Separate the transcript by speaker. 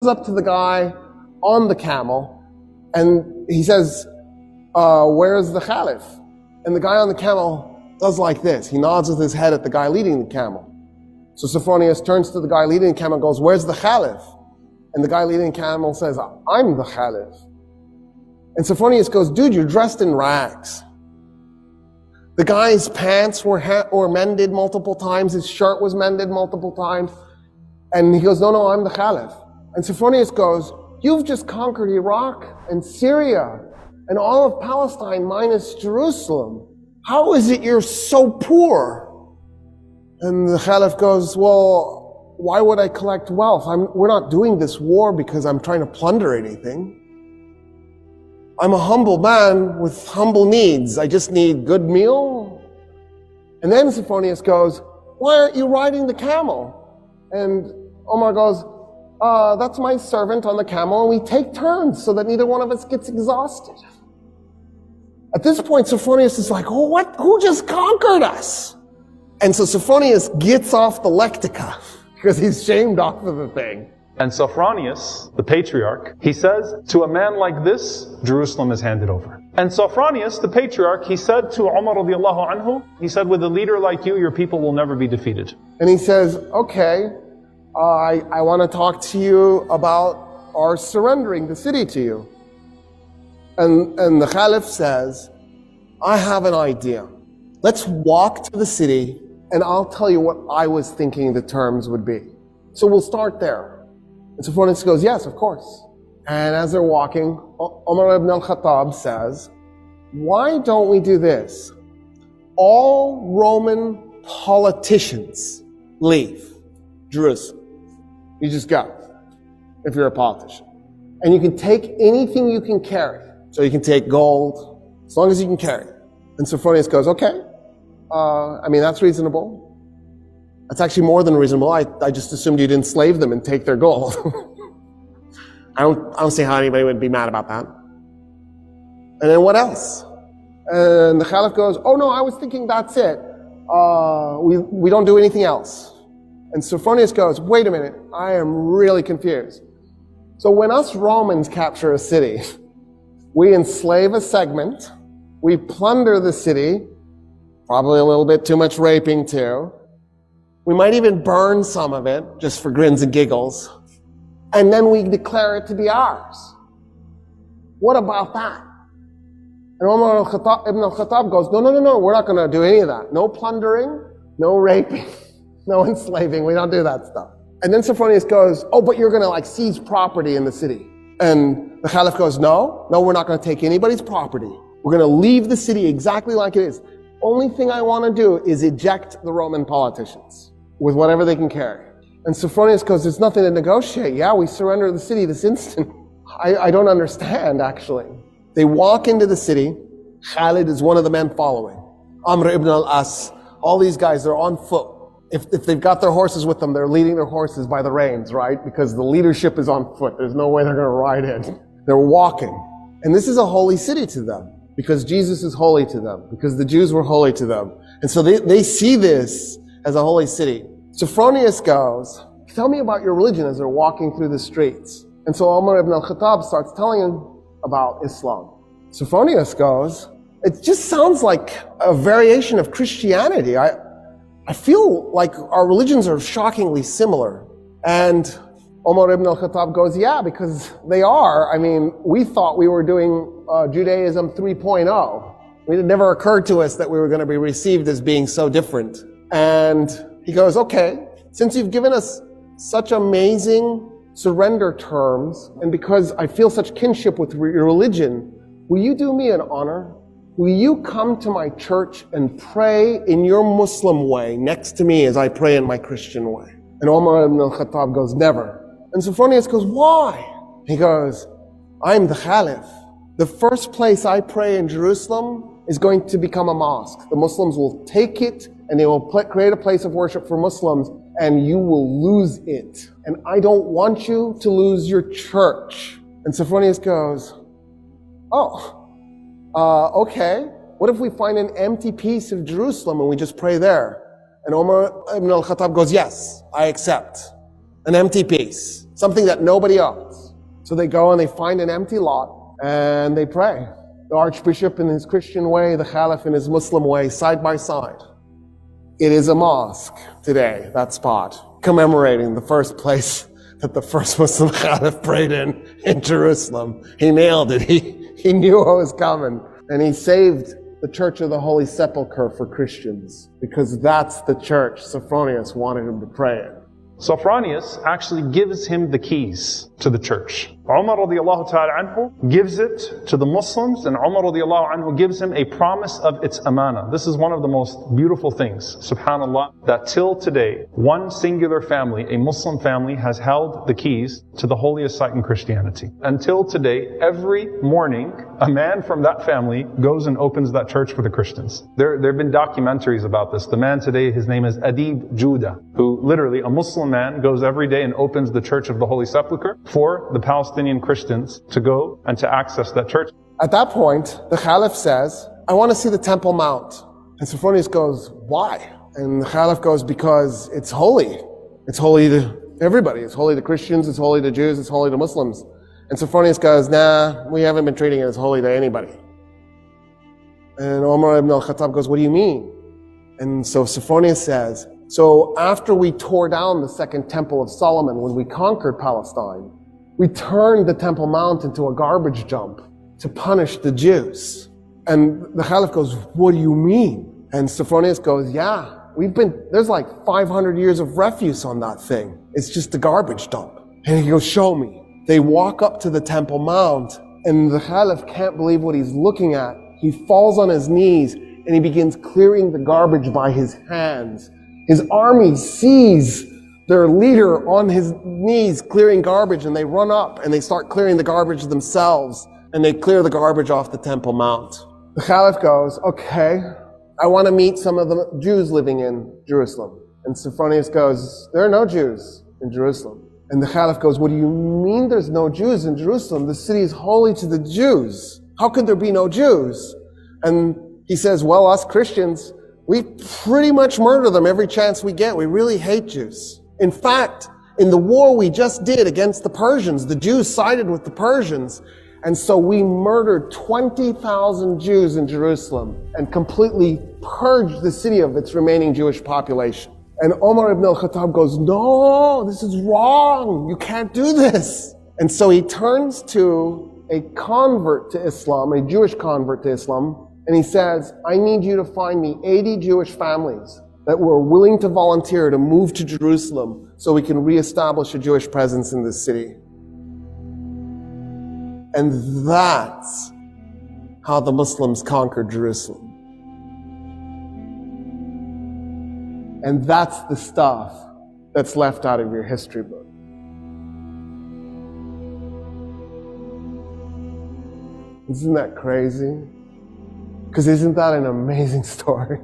Speaker 1: up to the guy on the camel, and he says, where's the Caliph? And the guy on the camel does like this. He nods with his head at the guy leading the camel. So Sophronius turns to the guy leading the camel and goes, where's the Caliph? And the guy leading the camel says, I'm the Caliph. And Sophronius goes, dude, you're dressed in rags. The guy's pants were mended multiple times. His shirt was mended multiple times. And he goes, no, I'm the Caliph. And Sophronius goes, you've just conquered Iraq and Syria and all of Palestine minus Jerusalem. How is it you're so poor? And the Caliph goes, well, why would I collect wealth? We're not doing this war because I'm trying to plunder anything. I'm a humble man with humble needs. I just need good meal. And then Sophronius goes, why aren't you riding the camel? And Omar goes, that's my servant on the camel, and we take turns so that neither one of us gets exhausted. At this point, Sophronius is like, oh, what? Who just conquered us? And so Sophronius gets off the lectica because he's shamed off of the thing.
Speaker 2: And Sophronius, the patriarch, he says, to a man like this, Jerusalem is handed over. And Sophronius, the patriarch, he said to Omar radiallahu anhu, he said, with a leader like you, your people will never be defeated.
Speaker 1: And he says, okay, I want to talk to you about our surrendering the city to you. And the Caliph says, I have an idea. Let's walk to the city and I'll tell you what I was thinking the terms would be. So we'll start there. And Sophronius goes, yes, of course. And as they're walking, Omar ibn al-Khattab says, why don't we do this? All Roman politicians leave Jerusalem. You just go, if you're a politician. And you can take anything you can carry. So you can take gold, as long as you can carry it. And Sophronius goes, okay, that's reasonable. That's actually more than reasonable. I just assumed you'd enslave them and take their gold. I don't see how anybody would be mad about that. And then what else? And the Caliph goes, oh no, I was thinking that's it. We don't do anything else. And Sophronius goes, wait a minute, I am really confused. So when us Romans capture a city, we enslave a segment, we plunder the city, probably a little bit too much raping too. We might even burn some of it, just for grins and giggles. And then we declare it to be ours. What about that? And Omar ibn al-Khattab goes, no, we're not going to do any of that. No plundering, no raping, no enslaving. We don't do that stuff. And then Sophronius goes, oh, but you're going to seize property in the city. And the Caliph goes, no, we're not going to take anybody's property. We're going to leave the city exactly like it is. Only thing I want to do is eject the Roman politicians with whatever they can carry. And Sophronius goes, there's nothing to negotiate. Yeah, we surrender the city this instant. I don't understand, actually. They walk into the city. Khalid is one of the men following. Amr ibn al-As. All these guys are on foot. If they've got their horses with them, they're leading their horses by the reins, right? Because the leadership is on foot. There's no way they're going to ride in. They're walking. And this is a holy city to them. Because Jesus is holy to them. Because the Jews were holy to them. And so they see this as a holy city. Sophronius goes, tell me about your religion as they're walking through the streets. And so Omar ibn al-Khattab starts telling him about Islam. Sophronius goes, it just sounds like a variation of Christianity. I feel like our religions are shockingly similar. And Omar ibn al-Khattab goes, yeah, because they are. We thought we were doing Judaism 3.0. It never occurred to us that we were going to be received as being so different. And he goes, okay, since you've given us such amazing surrender terms, and because I feel such kinship with your religion, will you do me an honor? Will you come to my church and pray in your Muslim way next to me as I pray in my Christian way? And Omar ibn al-Khattab goes, never. And Sophronius goes, why? He goes, I'm the Caliph. The first place I pray in Jerusalem is going to become a mosque. The Muslims will take it and they will create a place of worship for Muslims, and you will lose it. And I don't want you to lose your church. And Sophronius goes, okay. What if we find an empty piece of Jerusalem and we just pray there? And Omar ibn al-Khattab goes, yes, I accept. an empty piece, something that nobody owns. So they go and they find an empty lot and they pray. The Archbishop in his Christian way, the Caliph in his Muslim way, side by side. It is a mosque today, that spot, commemorating the first place that the first Muslim Caliph prayed in Jerusalem. He nailed it. He knew what was coming. And he saved the Church of the Holy Sepulchre for Christians, because that's the church Sophronius wanted him to pray in.
Speaker 2: Sophronius actually gives him the keys to the church. Umar radiallahu ta'ala anhu gives it to the Muslims, and Umar radiallahu anhu gives him a promise of its amana. This is one of the most beautiful things, subhanallah, that till today, one singular family, a Muslim family, has held the keys to the holiest site in Christianity. Until today, every morning, a man from that family goes and opens that church for the Christians. There have been documentaries about this. The man today, his name is Adib Judah, who literally, a Muslim man, goes every day and opens the Church of the Holy Sepulchre for the Palestinian Christians to go and to access that church.
Speaker 1: At that point, the Caliph says, I want to see the Temple Mount. And Sophronius goes, why? And the Caliph goes, because it's holy. It's holy to everybody. It's holy to Christians, it's holy to Jews, it's holy to Muslims. And Sophronius goes, nah, we haven't been treating it as holy to anybody. And Omar ibn al-Khattab goes, what do you mean? And so Sophronius says, so after we tore down the second temple of Solomon, when we conquered Palestine, we turned the Temple Mount into a garbage dump to punish the Jews. And the Caliph goes, what do you mean? And Sophronius goes, yeah, there's like 500 years of refuse on that thing. It's just a garbage dump. And he goes, show me. They walk up to the Temple Mount, and the Caliph can't believe what he's looking at. He falls on his knees, and he begins clearing the garbage by his hands. His army sees their leader on his knees clearing garbage, and they run up and they start clearing the garbage themselves, and they clear the garbage off the Temple Mount. The Caliph goes, okay, I want to meet some of the Jews living in Jerusalem. And Sophronius goes, there are no Jews in Jerusalem. And the Caliph goes, what do you mean there's no Jews in Jerusalem? The city is holy to the Jews. How could there be no Jews? And he says, well, us Christians, we pretty much murder them every chance we get. We really hate Jews. In fact, in the war we just did against the Persians, the Jews sided with the Persians. And so we murdered 20,000 Jews in Jerusalem and completely purged the city of its remaining Jewish population. And Omar ibn al-Khattab goes, no, this is wrong. You can't do this. And so he turns to a convert to Islam, a Jewish convert to Islam, and he says, I need you to find me 80 Jewish families that were willing to volunteer to move to Jerusalem so we can reestablish a Jewish presence in this city. And that's how the Muslims conquered Jerusalem. And that's the stuff that's left out of your history book. Isn't that crazy? Because isn't that an amazing story?